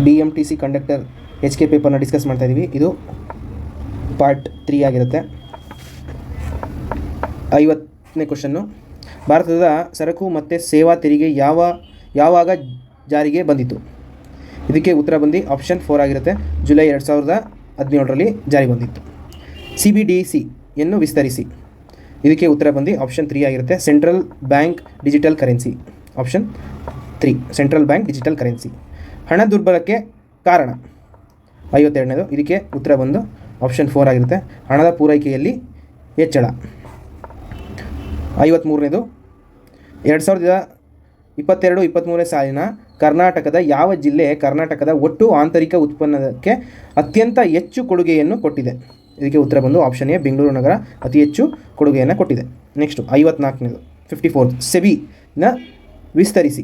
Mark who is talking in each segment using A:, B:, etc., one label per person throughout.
A: BMTC conductor HK ಪೇಪರ್ನ discuss ಮಾಡ್ತಾ ಇದ್ದೀವಿ. ಇದು ಪಾರ್ಟ್ 3 ಆಗಿರುತ್ತೆ. 50ನೇ ಕ್ವಶನ್ನು, ಭಾರತದ ಸರಕು ಮತ್ತು ಸೇವಾ ತೆರಿಗೆ ಯಾವಾಗ ಜಾರಿಗೆ ಬಂದಿತು? ಇದಕ್ಕೆ ಉತ್ತರ ಬಂದು ಆಪ್ಷನ್ 4 ಆಗಿರುತ್ತೆ. ಜುಲೈ 2017ರಲ್ಲಿ ಜಾರಿಗೆ ಬಂದಿತ್ತು. CBDC ಯನ್ನು ವಿಸ್ತರಿಸಿ. ಇದಕ್ಕೆ ಉತ್ತರ ಬಂದು ಆಪ್ಷನ್ 3 ಆಗಿರುತ್ತೆ. Central bank digital currency. Option 3 central bank digital currency. ಹಣ ದುರ್ಬಲಕ್ಕೆ ಕಾರಣ 52ನೇದು. ಇದಕ್ಕೆ ಉತ್ತರ ಬಂದು ಆಪ್ಷನ್ 4 ಆಗಿರುತ್ತೆ. ಹಣದ ಪೂರೈಕೆಯಲ್ಲಿ ಹೆಚ್ಚಳ. 53ನೇದು, 2022-23 ಸಾಲಿನ ಕರ್ನಾಟಕದ ಯಾವ ಜಿಲ್ಲೆ ಕರ್ನಾಟಕದ ಒಟ್ಟು ಆಂತರಿಕ ಉತ್ಪನ್ನಕ್ಕೆ ಅತ್ಯಂತ ಹೆಚ್ಚು ಕೊಡುಗೆಯನ್ನು ಕೊಟ್ಟಿದೆ? ಇದಕ್ಕೆ ಉತ್ತರ ಬಂದು ಆಪ್ಷನ್ ಎ, ಬೆಂಗಳೂರು ನಗರ ಅತಿ ಹೆಚ್ಚು ಕೊಡುಗೆಯನ್ನು ಕೊಟ್ಟಿದೆ. ನೆಕ್ಸ್ಟು 54ನೇದು 54 ಸೆಬಿನ ವಿಸ್ತರಿಸಿ.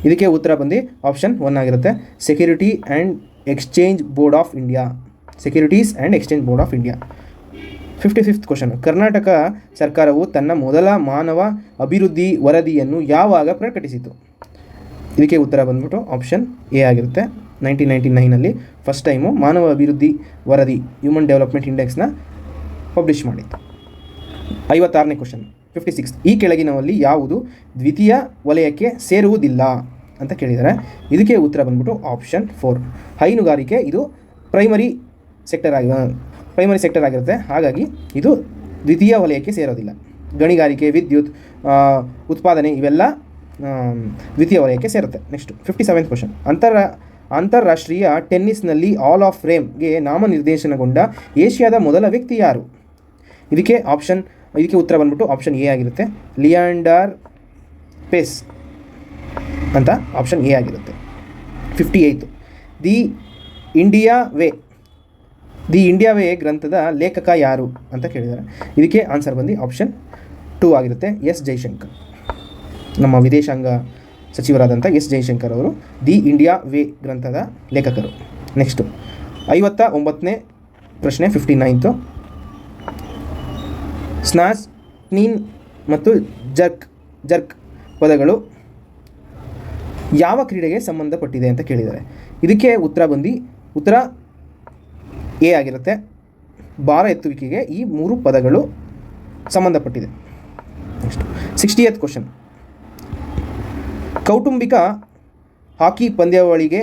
A: ಇದಕ್ಕೆ ಉತ್ತರ ಬಂದು ಆಪ್ಷನ್ 1 ಆಗಿರುತ್ತೆ. Securities and exchange board of India. 55th question, Karnataka ಸರ್ಕಾರವು ತನ್ನ ಮೊದಲ ಮಾನವ ಅಭಿವೃದ್ಧಿ ವರದಿಯನ್ನು ಯಾವಾಗ ಪ್ರಕಟಿಸಿತು? ಇದಕ್ಕೆ ಉತ್ತರ ಬಂದ್ಬಿಟ್ಟು ಆಪ್ಷನ್ ಎ ಆಗಿರುತ್ತೆ. 1999ನಲ್ಲಿ ಫಸ್ಟ್ ಟೈಮು ಮಾನವ ಅಭಿವೃದ್ಧಿ ವರದಿ ಹ್ಯೂಮನ್ ಡೆವಲಪ್ಮೆಂಟ್ ಇಂಡೆಕ್ಸ್ನ ಪಬ್ಲಿಷ್ ಮಾಡಿತ್ತು. 56ನೇ ಕ್ವಶನ್ 56, ಈ ಕೆಳಗಿನವಲ್ಲಿ ಯಾವುದು ದ್ವಿತೀಯ ವಲಯಕ್ಕೆ ಸೇರುವುದಿಲ್ಲ ಅಂತ ಕೇಳಿದ್ದಾರೆ. ಇದಕ್ಕೆ ಉತ್ತರ ಬಂದ್ಬಿಟ್ಟು ಆಪ್ಷನ್ 4 ಹೈನುಗಾರಿಕೆ. ಇದು ಪ್ರೈಮರಿ ಸೆಕ್ಟರ್ ಆಗಿರುತ್ತೆ, ಹಾಗಾಗಿ ಇದು ದ್ವಿತೀಯ ವಲಯಕ್ಕೆ ಸೇರೋದಿಲ್ಲ. ಗಣಿಗಾರಿಕೆ, ವಿದ್ಯುತ್ ಉತ್ಪಾದನೆ ಇವೆಲ್ಲ ದ್ವಿತೀಯ ವಲಯಕ್ಕೆ ಸೇರುತ್ತೆ. ನೆಕ್ಸ್ಟ್ 57th ಕ್ವಶನ್, ಅಂತಾರಾಷ್ಟ್ರೀಯ ಟೆನ್ನಿಸ್ನಲ್ಲಿ ಆಲ್ ಆಫ್ ಫೇಮ್ಗೆ ನಾಮನಿರ್ದೇಶನಗೊಂಡ ಏಷ್ಯಾದ ಮೊದಲ ವ್ಯಕ್ತಿ ಯಾರು? ಇದಕ್ಕೆ ಉತ್ತರ ಬಂದ್ಬಿಟ್ಟು ಆಪ್ಷನ್ ಎ ಆಗಿರುತ್ತೆ. ಲಿಯಾಂಡರ್ ಪೇಸ್ ಅಂತ ಆಪ್ಷನ್ ಎ ಆಗಿರುತ್ತೆ. 58 ದಿ ಇಂಡಿಯಾ ವೇ ಗ್ರಂಥದ ಲೇಖಕ ಯಾರು ಅಂತ ಕೇಳಿದ್ದಾರೆ. ಇದಕ್ಕೆ ಆನ್ಸರ್ ಬಂದು ಆಪ್ಷನ್ 2 ಆಗಿರುತ್ತೆ. ಎಸ್ ಜೈಶಂಕರ್, ನಮ್ಮ ವಿದೇಶಾಂಗ ಸಚಿವರಾದಂಥ ಎಸ್ ಜೈಶಂಕರ್ ಅವರು ದಿ ಇಂಡಿಯಾ ವೇ ಗ್ರಂಥದ ಲೇಖಕರು. ನೆಕ್ಸ್ಟು 59ನೇ ಪ್ರಶ್ನೆ 59th, ಸ್ನಾಚ್, ಕ್ಲೀನ್ ಮತ್ತು ಜರ್ಕ್ ಪದಗಳು ಯಾವ ಕ್ರೀಡೆಗೆ ಸಂಬಂಧಪಟ್ಟಿದೆ ಅಂತ ಕೇಳಿದ್ದಾರೆ. ಇದಕ್ಕೆ ಉತ್ತರ ಎ ಆಗಿರುತ್ತೆ. ಭಾರ ಎತ್ತುವಿಕೆಗೆ ಈ 3 ಪದಗಳು ಸಂಬಂಧಪಟ್ಟಿದೆ. ನೆಕ್ಸ್ಟ್ 60th ಕ್ವಶನ್, ಕೌಟುಂಬಿಕ ಹಾಕಿ ಪಂದ್ಯಾವಳಿಗೆ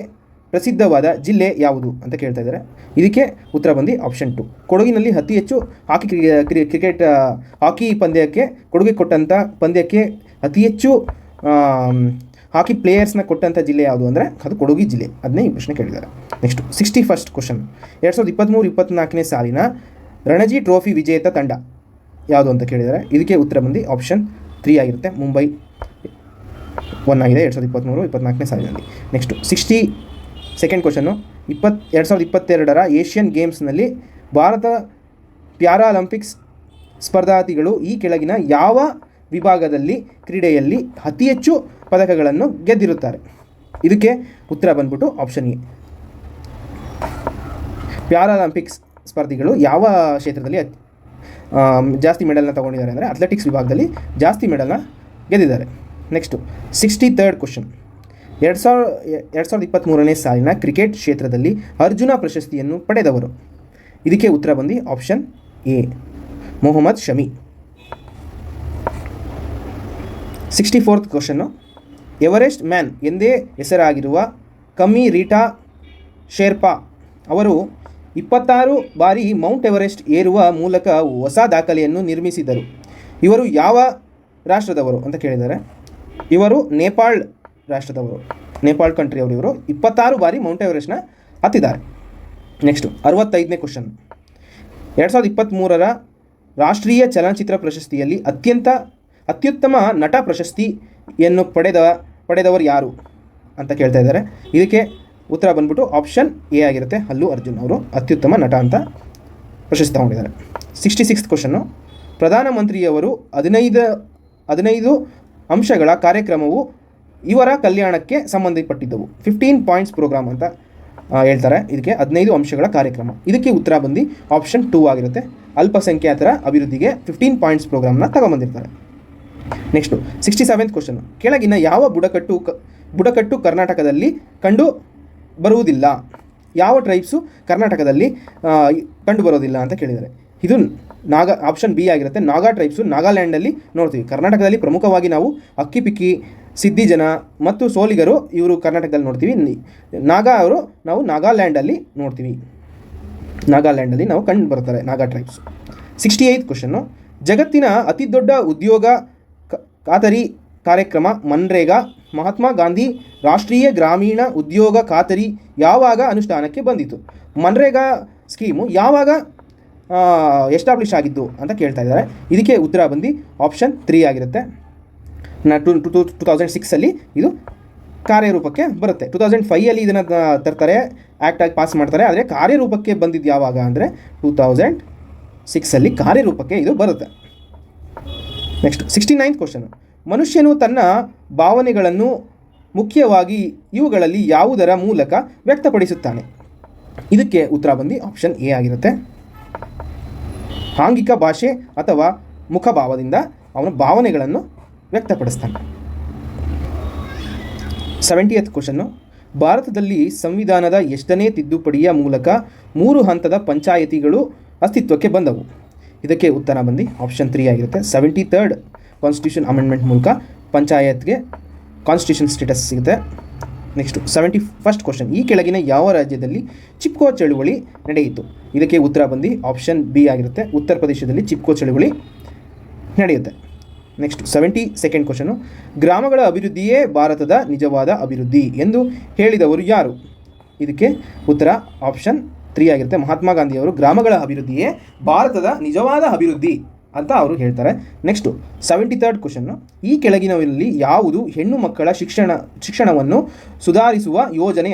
A: ಪ್ರಸಿದ್ಧವಾದ ಜಿಲ್ಲೆ ಯಾವುದು ಅಂತ ಕೇಳ್ತಾ ಇದ್ದಾರೆ. ಇದಕ್ಕೆ ಉತ್ತರ ಬಂದು ಆಪ್ಷನ್ 2 ಕೊಡಗಿನಲ್ಲಿ ಅತಿ ಹೆಚ್ಚು ಹಾಕಿ ಪಂದ್ಯಕ್ಕೆ ಕೊಡುಗೆ ಕೊಟ್ಟಂಥ ಪಂದ್ಯಕ್ಕೆ ಅತಿ ಹೆಚ್ಚು ಹಾಕಿ ಪ್ಲೇಯರ್ಸ್ನ ಕೊಟ್ಟಂಥ ಜಿಲ್ಲೆ ಯಾವುದು ಅಂದರೆ ಅದು ಕೊಡಗು ಜಿಲ್ಲೆ. ಅದನ್ನೇ ಈ ಪ್ರಶ್ನೆ ಕೇಳಿದ್ದಾರೆ. ನೆಕ್ಸ್ಟ್ 61st ಕ್ವಶನ್, 2023-24ನೇ ಸಾಲಿನ ರಣಜಿ ಟ್ರೋಫಿ ವಿಜೇತ ತಂಡ ಯಾವುದು ಅಂತ ಕೇಳಿದ್ದಾರೆ. ಇದಕ್ಕೆ ಉತ್ತರ ಬಂದು ಆಪ್ಷನ್ 3 ಆಗಿರುತ್ತೆ. ಮುಂಬೈ 1 ಆಗಿದೆ 2023-24ನೇ ಸಾಲಿನಲ್ಲಿ. ನೆಕ್ಸ್ಟು 62nd ಕ್ವಶನ್ನು, 2022ರ ಏಷ್ಯನ್ ಗೇಮ್ಸ್ನಲ್ಲಿ ಭಾರತ ಪ್ಯಾರಾಲಿಂಪಿಕ್ಸ್ ಸ್ಪರ್ಧಾರ್ಥಿಗಳು ಈ ಕೆಳಗಿನ ಯಾವ ವಿಭಾಗದಲ್ಲಿ ಕ್ರೀಡೆಯಲ್ಲಿ ಅತಿ ಹೆಚ್ಚು ಪದಕಗಳನ್ನು ಗೆದ್ದಿರುತ್ತಾರೆ? ಇದಕ್ಕೆ ಉತ್ತರ ಬಂದ್ಬಿಟ್ಟು ಆಪ್ಷನ್ ಎ. ಪ್ಯಾರಾಲಿಂಪಿಕ್ಸ್ ಸ್ಪರ್ಧಿಗಳು ಯಾವ ಕ್ಷೇತ್ರದಲ್ಲಿ ಜಾಸ್ತಿ ಮೆಡಲ್ನ ತಗೊಂಡಿದ್ದಾರೆ ಅಂದರೆ ಅಥ್ಲೆಟಿಕ್ಸ್ ವಿಭಾಗದಲ್ಲಿ ಜಾಸ್ತಿ ಮೆಡಲ್ನ ಗೆದ್ದಿದ್ದಾರೆ. ನೆಕ್ಸ್ಟು 63rd ಕ್ವಶನ್, 2023ನೇ ಸಾಲಿನ ಕ್ರಿಕೆಟ್ ಕ್ಷೇತ್ರದಲ್ಲಿ ಅರ್ಜುನ ಪ್ರಶಸ್ತಿಯನ್ನು ಪಡೆದವರು. ಇದಕ್ಕೆ ಉತ್ತರ ಬಂದು option A, Mohammed Shami. 64th question, Everest man ಎಂದೇ ಹೆಸರಾಗಿರುವ ಕಮ್ಮಿ ರೀಟಾ ಶೆರ್ಪಾ ಅವರು 26 ಬಾರಿ ಮೌಂಟ್ ಎವರೆಸ್ಟ್ ಏರುವ ಮೂಲಕ ಹೊಸ ದಾಖಲೆಯನ್ನು ನಿರ್ಮಿಸಿದರು. ಇವರು ಯಾವ ರಾಷ್ಟ್ರದವರು ಅಂತ ಕೇಳಿದ್ದಾರೆ. ಇವರು ನೇಪಾಳ್ ರಾಷ್ಟ್ರದವರು, ನೇಪಾಳ್ ಕಂಟ್ರಿಯವರು. ಇವರು 26 ಬಾರಿ ಮೌಂಟ್ ಎವರೆಸ್ಟ್ನ ಹತ್ತಿದ್ದಾರೆ. ನೆಕ್ಸ್ಟು 65ನೇ ಕ್ವಶನ್, 2023ರ ರಾಷ್ಟ್ರೀಯ ಚಲನಚಿತ್ರ ಪ್ರಶಸ್ತಿಯಲ್ಲಿ ಅತ್ಯುತ್ತಮ ನಟ ಪ್ರಶಸ್ತಿಯನ್ನು ಪಡೆದವರು ಯಾರು ಅಂತ ಕೇಳ್ತಾ ಇದ್ದಾರೆ. ಇದಕ್ಕೆ ಉತ್ತರ ಬಂದ್ಬಿಟ್ಟು ಆಪ್ಷನ್ ಎ ಆಗಿರುತ್ತೆ. ಅಲ್ಲು ಅರ್ಜುನ್ ಅವರು ಅತ್ಯುತ್ತಮ ನಟ ಅಂತ ಪ್ರಶಸ್ತಿ ತಗೊಂಡಿದ್ದಾರೆ. 66th ಕ್ವಶನ್ನು, ಪ್ರಧಾನಮಂತ್ರಿಯವರು 15 ಅಂಶಗಳ ಕಾರ್ಯಕ್ರಮವು ಇವರ ಕಲ್ಯಾಣಕ್ಕೆ ಸಂಬಂಧಪಟ್ಟಿದ್ದವು. 15 ಪಾಯಿಂಟ್ಸ್ ಪ್ರೋಗ್ರಾಮ್ ಅಂತ ಹೇಳ್ತಾರೆ. ಇದಕ್ಕೆ 15 ಅಂಶಗಳ ಕಾರ್ಯಕ್ರಮ. ಇದಕ್ಕೆ ಉತ್ತರ ಬಂದು ಆಪ್ಷನ್ 2 ಆಗಿರುತ್ತೆ. ಅಲ್ಪಸಂಖ್ಯಾತರ ಅಭಿವೃದ್ಧಿಗೆ 15 ಪಾಯಿಂಟ್ಸ್ ಪ್ರೋಗ್ರಾಮ್ನ ತಗೊಂಬಂದಿರ್ತಾರೆ. ನೆಕ್ಸ್ಟು 67th ಕ್ವಶನ್, ಕೆಳಗಿನ ಯಾವ ಬುಡಕಟ್ಟು ಕರ್ನಾಟಕದಲ್ಲಿ ಕಂಡು ಬರುವುದಿಲ್ಲ. ಯಾವ ಟ್ರೈಬ್ಸು ಕರ್ನಾಟಕದಲ್ಲಿ ಕಂಡುಬರೋದಿಲ್ಲ ಅಂತ ಕೇಳಿದ್ದಾರೆ. ಇದು ಆಪ್ಷನ್ ಬಿ ಆಗಿರುತ್ತೆ. ನಾಗಾ ಟ್ರೈಬ್ಸು ನಾಗಾಲ್ಯಾಂಡಲ್ಲಿ ನೋಡ್ತೀವಿ. ಕರ್ನಾಟಕದಲ್ಲಿ ಪ್ರಮುಖವಾಗಿ ನಾವು ಅಕ್ಕಿಪಿಕ್ಕಿ, ಸಿದ್ದಿ ಜನ ಮತ್ತು ಸೋಲಿಗರು ಇವರು ಕರ್ನಾಟಕದಲ್ಲಿ ನೋಡ್ತೀವಿ. ನಾಗಾ ಅವರು ನಾವು ನಾಗಾಲ್ಯಾಂಡಲ್ಲಿ ನೋಡ್ತೀವಿ. ನಾಗಾಲ್ಯಾಂಡಲ್ಲಿ ನಾವು ಕಂಡು ಬರ್ತಾರೆ ನಾಗಾ ಟ್ರೈಬ್ಸ್. 68th ಕ್ವಶನ್ನು, ಜಗತ್ತಿನ ಅತಿ ದೊಡ್ಡ ಉದ್ಯೋಗ ಖಾತರಿ ಕಾರ್ಯಕ್ರಮ ಮನ್ರೇಗಾ ಮಹಾತ್ಮ ಗಾಂಧಿ ರಾಷ್ಟ್ರೀಯ ಗ್ರಾಮೀಣ ಉದ್ಯೋಗ ಖಾತರಿ ಯಾವಾಗ ಅನುಷ್ಠಾನಕ್ಕೆ ಬಂದಿತು? ಮನ್ರೇಗಾ ಸ್ಕೀಮು ಯಾವಾಗ ಎಸ್ಟಾಬ್ಲಿಷ್ ಆಗಿದ್ದು ಅಂತ ಕೇಳ್ತಾ ಇದ್ದಾರೆ. ಇದಕ್ಕೆ ಉತ್ತರ ಬಂದು ಆಪ್ಷನ್ 3 ಆಗಿರುತ್ತೆ. 2006 ಇದು ಕಾರ್ಯರೂಪಕ್ಕೆ ಬರುತ್ತೆ. 2005 ಇದನ್ನು ತರ್ತಾರೆ, ಆ್ಯಕ್ಟಾಗಿ ಪಾಸ್ ಮಾಡ್ತಾರೆ. ಆದರೆ ಕಾರ್ಯರೂಪಕ್ಕೆ ಬಂದಿದ್ದು ಯಾವಾಗ ಅಂದರೆ 2006 ಕಾರ್ಯರೂಪಕ್ಕೆ ಇದು ಬರುತ್ತೆ. ನೆಕ್ಸ್ಟ್ 69th ಕ್ವಶನ್, ಮನುಷ್ಯನು ತನ್ನ ಭಾವನೆಗಳನ್ನು ಮುಖ್ಯವಾಗಿ ಇವುಗಳಲ್ಲಿ ಯಾವುದರ ಮೂಲಕ ವ್ಯಕ್ತಪಡಿಸುತ್ತಾನೆ? ಇದಕ್ಕೆ ಉತ್ತರ ಬಂದು ಆಪ್ಷನ್ ಎ ಆಗಿರುತ್ತೆ. ಆಂಗಿಕ ಭಾಷೆ ಅಥವಾ ಮುಖಭಾವದಿಂದ ಅವನ ಭಾವನೆಗಳನ್ನು ವ್ಯಕ್ತಪಡಿಸ್ತಾನೆ. 70th ಕ್ವಶನ್ನು, ಭಾರತದಲ್ಲಿ ಸಂವಿಧಾನದ ಎಷ್ಟನೇ ತಿದ್ದುಪಡಿಯ ಮೂಲಕ 3 ಹಂತದ ಪಂಚಾಯತಿಗಳು ಅಸ್ತಿತ್ವಕ್ಕೆ ಬಂದವು? ಇದಕ್ಕೆ ಉತ್ತರ ಬಂದು ಆಪ್ಷನ್ 3 ಆಗಿರುತ್ತೆ. 73rd ಕಾನ್ಸ್ಟಿಟ್ಯೂಷನ್ ಅಮೆಂಡ್ಮೆಂಟ್ ಮೂಲಕ ಪಂಚಾಯತ್ಗೆ ಕಾನ್ಸ್ಟಿಟ್ಯೂಷನ್ ಸ್ಟೇಟಸ್ ಸಿಗುತ್ತೆ. ನೆಕ್ಸ್ಟು 71st ಕ್ವಶನ್, ಈ ಕೆಳಗಿನ ಯಾವ ರಾಜ್ಯದಲ್ಲಿ ಚಿಪ್ಕೋ ಚಳುವಳಿ ನಡೆಯಿತು? ಇದಕ್ಕೆ ಉತ್ತರ ಬಂದು ಆಪ್ಷನ್ ಬಿ ಆಗಿರುತ್ತೆ. ಉತ್ತರ ಪ್ರದೇಶದಲ್ಲಿ ಚಿಪ್ಕೋ ಚಳುವಳಿ ನಡೆಯುತ್ತೆ. ನೆಕ್ಸ್ಟ್ 72nd ಕ್ವಶನು, ಗ್ರಾಮಗಳ ಅಭಿವೃದ್ಧಿಯೇ ಭಾರತದ ನಿಜವಾದ ಅಭಿವೃದ್ಧಿ ಎಂದು ಹೇಳಿದವರು ಯಾರು? ಇದಕ್ಕೆ ಉತ್ತರ ಆಪ್ಷನ್ 3 ಆಗಿರುತ್ತೆ. ಮಹಾತ್ಮ ಗಾಂಧಿಯವರು ಗ್ರಾಮಗಳ ಅಭಿವೃದ್ಧಿಯೇ ಭಾರತದ ನಿಜವಾದ ಅಭಿವೃದ್ಧಿ ಅಂತ ಅವರು ಹೇಳ್ತಾರೆ. ನೆಕ್ಸ್ಟು 73rd ಕ್ವಶನ್ನು, ಈ ಕೆಳಗಿನವರಲ್ಲಿ ಯಾವುದು ಹೆಣ್ಣು ಮಕ್ಕಳ ಶಿಕ್ಷಣವನ್ನು ಸುಧಾರಿಸುವ ಯೋಜನೆ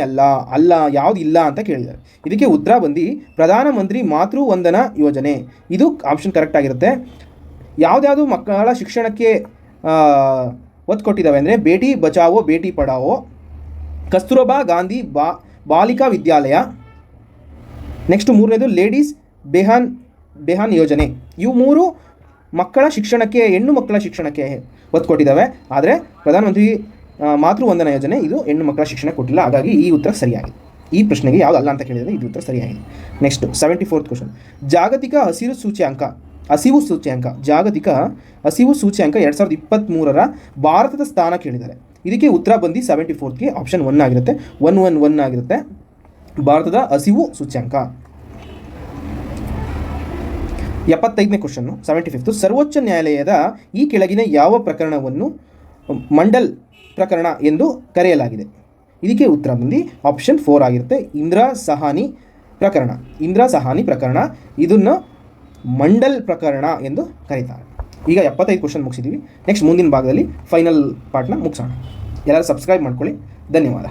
A: ಅಲ್ಲ ಯಾವುದು ಇಲ್ಲ ಅಂತ ಕೇಳಿದ್ದಾರೆ. ಇದಕ್ಕೆ ಉತ್ತರ ಬಂದು ಪ್ರಧಾನಮಂತ್ರಿ ಮಾತೃ ವಂದನಾ ಯೋಜನೆ. ಇದು ಆಪ್ಷನ್ ಕರೆಕ್ಟ್ ಆಗಿರುತ್ತೆ. ಯಾವುದ್ಯಾವುದು ಮಕ್ಕಳ ಶಿಕ್ಷಣಕ್ಕೆ ಒತ್ತು ಕೊಟ್ಟಿದ್ದಾವೆ ಅಂದರೆ ಬೇಟಿ ಬಚಾವೋ ಬೇಟಿ ಪಢಾವೋ, ಕಸ್ತೂರಬಾ ಗಾಂಧಿ ಬಾಲಿಕಾ ವಿದ್ಯಾಲಯ, ನೆಕ್ಸ್ಟ್ 3ನೇದು ಲೇಡೀಸ್ ಬೆಹಾನ್ ಯೋಜನೆ. ಇವು 3 ಮಕ್ಕಳ ಶಿಕ್ಷಣಕ್ಕೆ, ಹೆಣ್ಣು ಮಕ್ಕಳ ಶಿಕ್ಷಣಕ್ಕೆ ಒತ್ತು ಕೊಟ್ಟಿದ್ದಾವೆ. ಆದರೆ ಪ್ರಧಾನಮಂತ್ರಿ ಮಾತೃ ವಂದನಾ ಯೋಜನೆ ಇದು ಹೆಣ್ಣು ಮಕ್ಕಳ ಶಿಕ್ಷಣ ಕೊಟ್ಟಿಲ್ಲ. ಹಾಗಾಗಿ ಈ ಉತ್ತರ ಸರಿಯಾಗಿದೆ. ಈ ಪ್ರಶ್ನೆಗೆ ಯಾವುದು ಅಲ್ಲ ಅಂತ ಕೇಳಿದರೆ ಇದು ಉತ್ತರ ಸರಿಯಾಗಿದೆ. ನೆಕ್ಸ್ಟ್ 74th ಕ್ವಶನ್, ಜಾಗತಿಕ ಹಸಿವು ಸೂಚ್ಯಂಕ ಜಾಗತಿಕ ಹಸಿವು ಸೂಚ್ಯಂಕ 2023ರ ಭಾರತದ ಸ್ಥಾನ ಕೇಳಿದ್ದಾರೆ. ಇದಕ್ಕೆ ಉತ್ತರ ಬಂದು 74th ಆಪ್ಷನ್ 1 ಆಗಿರುತ್ತೆ. 111 ಆಗಿರುತ್ತೆ ಭಾರತದ ಹಸಿವು ಸೂಚ್ಯಂಕ. 75ನೇ ಕ್ವಶನ್ನು 75th, ಸರ್ವೋಚ್ಚ ನ್ಯಾಯಾಲಯದ ಈ ಕೆಳಗಿನ ಯಾವ ಪ್ರಕರಣವನ್ನು ಮಂಡಲ್ ಪ್ರಕರಣ ಎಂದು ಕರೆಯಲಾಗಿದೆ? ಇದಕ್ಕೆ ಉತ್ತರ ಬಂದು ಆಪ್ಷನ್ 4 ಆಗಿರುತ್ತೆ. ಇಂದಿರಾ ಸಹಾನಿ ಪ್ರಕರಣ ಇದನ್ನು ಮಂಡಲ್ ಪ್ರಕರಣ ಎಂದು ಕರೀತಾರೆ. ಈಗ 75 ಕ್ವಶನ್ ಮುಗಿಸಿದ್ದೀವಿ. ನೆಕ್ಸ್ಟ್ ಮುಂದಿನ ಭಾಗದಲ್ಲಿ ಫೈನಲ್ ಪಾರ್ಟ್ನ ಮುಗಿಸೋಣ. ಎಲ್ಲರೂ ಸಬ್ಸ್ಕ್ರೈಬ್ ಮಾಡ್ಕೊಳ್ಳಿ. ಧನ್ಯವಾದ.